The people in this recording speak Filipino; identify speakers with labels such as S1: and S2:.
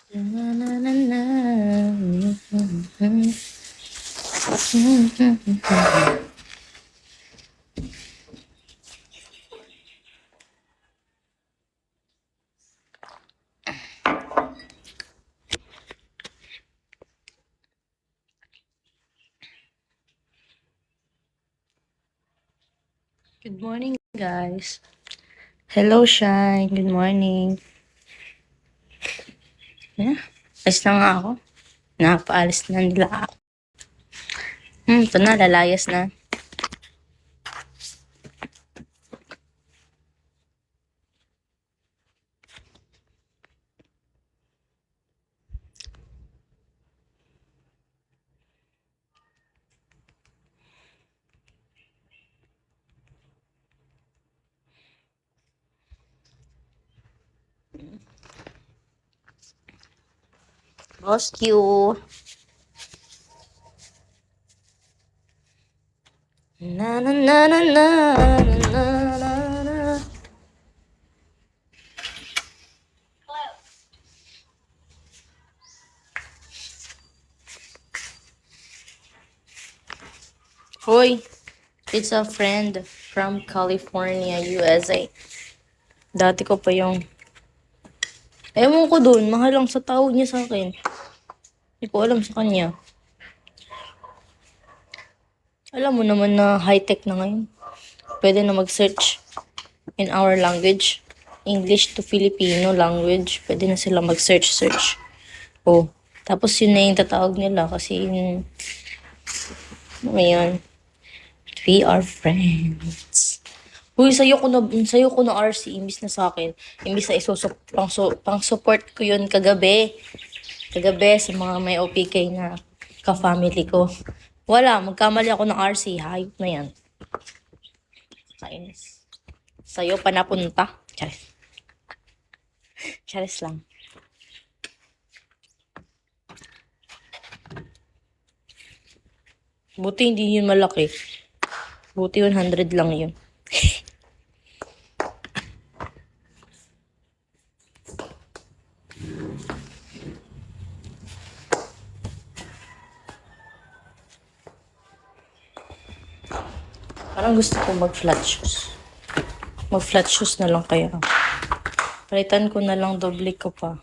S1: Na, na, na, na. Good morning, guys. Hello, Shine. Good morning. Alis na nga ako. Napaalis na nila ako. Ito na, lalayas na. Boss Q. Na na na na na na na na. Hoy, it's a friend from California, USA. Dati ko pa yung... Ewan ko dun, mahal lang sa tawag niya sa akin. Hindi ko alam sa kanya. Alam mo naman na high-tech na ngayon. Pwede na mag-search in our language. English to Filipino language. Pwede na sila mag-search. Oh, tapos yun na yung tatawag nila kasi yung... Ngayon, we are friends. Uy, sa'yo ko na RC, imbis na sa akin. Imbis na pang-support ko yun kagabi. Kagabi sa mga may OPK na ka-family ko. Wala, magkamali ako ng RC. Hayop na yan. Kainis. Sa'yo pa napunta. Charis. Charis lang. Buti hindi yun malaki. Buti 100 lang yun. Parang gusto ko mag-flat shoes. Mag-flat shoes na lang kaya. Palitan ko na lang doble ko pa.